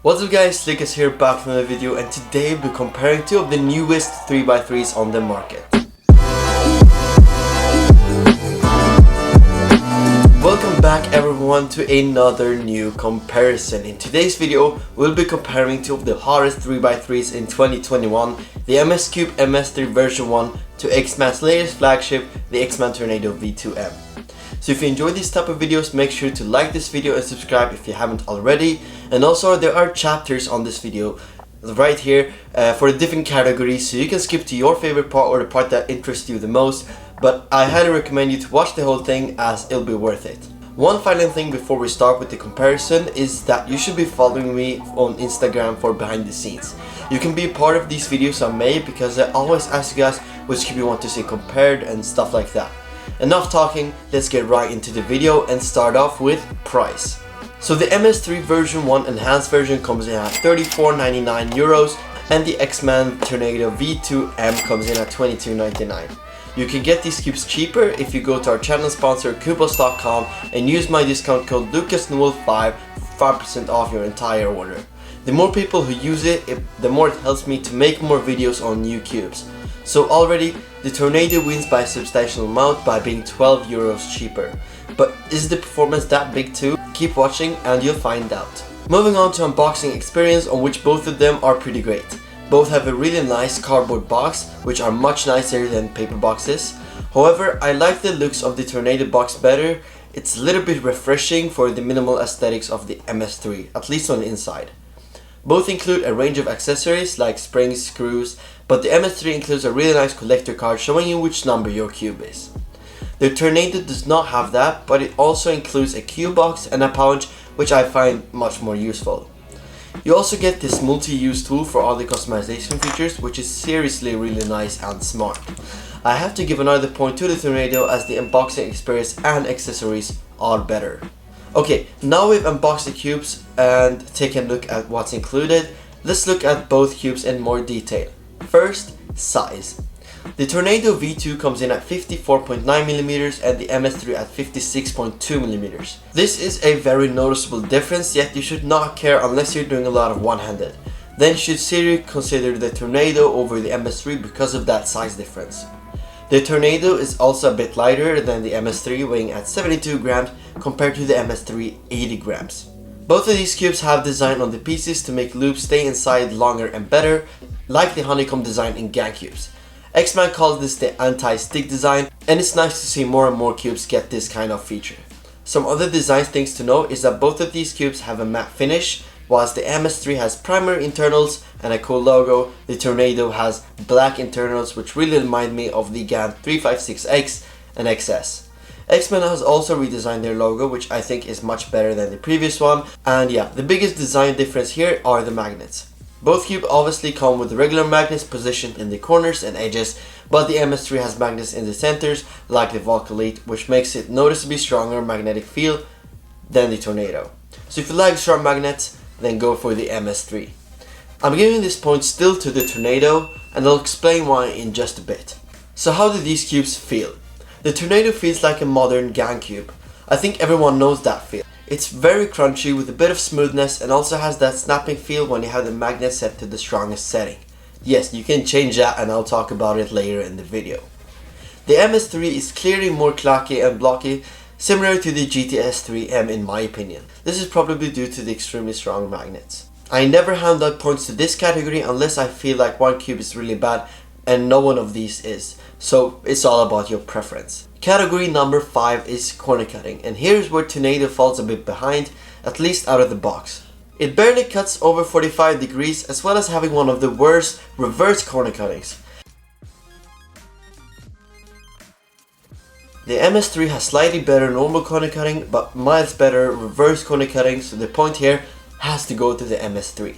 What's up guys, Lucas here back from the video, and today we'll be comparing two of the newest 3x3s on the market. Welcome back everyone to another new comparison. In today's video, we'll be comparing two of the hottest 3x3s in 2021, the MsCube MS3 version 1 to X-Man's latest flagship, the X-Man Tornado V2M. So if you enjoy these type of videos, make sure to like this video and subscribe if you haven't already. And also there are chapters on this video right here for the different categories, so you can skip to your favorite part or the part that interests you the most. But I highly recommend you to watch the whole thing as it'll be worth it. One final thing before we start with the comparison is that you should be following me on Instagram for behind the scenes. You can be part of these videos I made because I always ask you guys which cube you want to see compared and stuff like that. Enough talking, let's get right into the video and start off with price. So the MS3 version 1 enhanced version comes in at €34.99 and the X-Man Tornado V2M comes in at $22.99. You can get these cubes cheaper if you go to our channel sponsor coupons.com and use my discount code LucasNewell5 for 5% off your entire order. The more people who use it, the more it helps me to make more videos on new cubes. So already, the Tornado wins by a substantial amount by being €12 cheaper. But is the performance that big too? Keep watching and you'll find out. Moving on to unboxing experience, on which both of them are pretty great. Both have a really nice cardboard box, which are much nicer than paper boxes. However, I like the looks of the Tornado box better. It's a little bit refreshing for the minimal aesthetics of the MS3, at least on the inside. Both include a range of accessories like springs, screws, but the MS3 includes a really nice collector card showing you which number your cube is. The Tornado does not have that, but it also includes a cube box and a pouch, which I find much more useful. You also get this multi-use tool for all the customization features, which is seriously really nice and smart. I have to give another point to the Tornado as the unboxing experience and accessories are better. Okay, now we've unboxed the cubes and taken a look at what's included. Let's look at both cubes in more detail. First, size. The Tornado V2 comes in at 54.9mm and the MS3 at 56.2mm. This is a very noticeable difference, yet you should not care unless you're doing a lot of one-handed. Then you should seriously consider the Tornado over the MS3 because of that size difference. The Tornado is also a bit lighter than the MS3, weighing at 72 grams compared to the MS3 80 grams. Both of these cubes have design on the pieces to make loops stay inside longer and better, like the honeycomb design in gang cubes. X-Man calls this the anti-stick design, and it's nice to see more and more cubes get this kind of feature. Some other design things to know is that both of these cubes have a matte finish, whilst the MS3 has primary internals and a cool logo. The Tornado has black internals, which really remind me of the GAN 356X and XS. X-Men has also redesigned their logo, which I think is much better than the previous one. And yeah, the biggest design difference here are the magnets. Both cubes obviously come with regular magnets positioned in the corners and edges, but the MS3 has magnets in the centers like the Volk Elite, which makes it noticeably stronger magnetic field than the Tornado. So if you like strong magnets, then go for the MS3. I'm giving this point still to the Tornado, and I'll explain why in just a bit. So how do these cubes feel? The Tornado feels like a modern gang cube. I think everyone knows that feel. It's very crunchy with a bit of smoothness and also has that snapping feel when you have the magnet set to the strongest setting. Yes, you can change that and I'll talk about it later in the video. The MS3 is clearly more clacky and blocky, similar to the GTS3M in my opinion. This is probably due to the extremely strong magnets. I never hand out points to this category unless I feel like one cube is really bad, and no one of these is. So it's all about your preference. Category number 5 is corner cutting, and here's where Tornado falls a bit behind, at least out of the box. It barely cuts over 45 degrees, as well as having one of the worst reverse corner cuttings. The MS3 has slightly better normal corner cutting, but miles better reverse corner cutting, so the point here has to go to the MS3.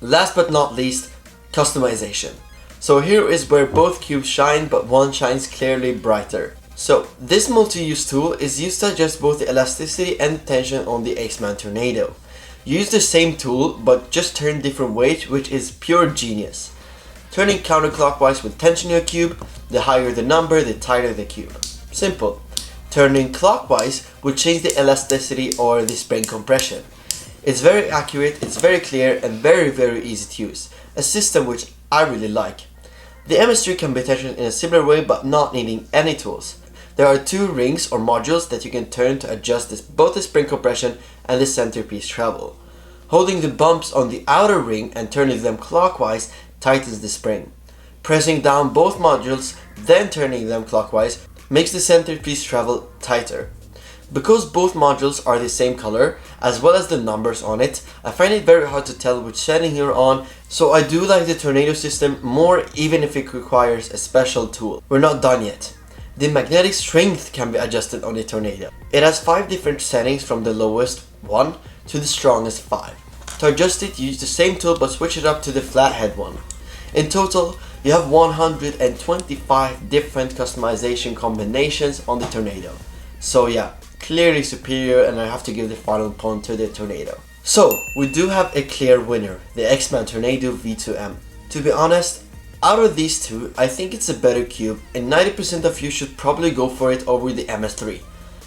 Last but not least, customization. So here is where both cubes shine, but one shines clearly brighter. So this multi-use tool is used to adjust both the elasticity and the tension on the X-Man Tornado. Use the same tool, but just turn different ways, which is pure genius. Turning counterclockwise will tension your cube. The higher the number, the tighter the cube. Simple. Turning clockwise will change the elasticity or the spring compression. It's very accurate, it's very clear and very easy to use. A system which I really like. The MS3 can be attached in a similar way but not needing any tools. There are two rings or modules that you can turn to adjust both the spring compression and the centerpiece travel. Holding the bumps on the outer ring and turning them clockwise tightens the spring. Pressing down both modules, then turning them clockwise, makes the centerpiece travel tighter. Because both modules are the same color, as well as the numbers on it, I find it very hard to tell which setting you're on, so I do like the tornado system more even if it requires a special tool. We're not done yet. The magnetic strength can be adjusted on the tornado. It has 5 different settings from the lowest 1 to the strongest 5. To adjust it, use the same tool but switch it up to the flathead one. In total, you have 125 different customization combinations on the tornado. So yeah, clearly superior, and I have to give the final point to the tornado. So, we do have a clear winner, the X-Man Tornado V2M. To be honest, out of these two, I think it's a better cube, and 90% of you should probably go for it over the MS3.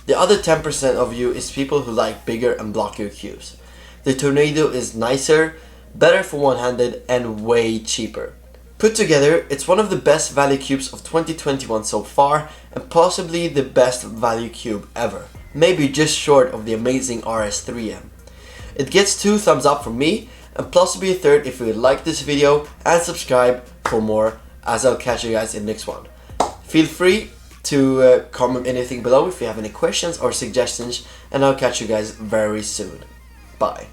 The other 10% of you is people who like bigger and blockier cubes. The Tornado is nicer, better for one-handed, and way cheaper. Put together, it's one of the best value cubes of 2021 so far, and possibly the best value cube ever. Maybe just short of the amazing RS3M. It gets 2 thumbs up from me, and possibly a 3rd if you like this video, and subscribe for more, as I'll catch you guys in the next one. Feel free to comment anything below if you have any questions or suggestions, and I'll catch you guys very soon. Bye.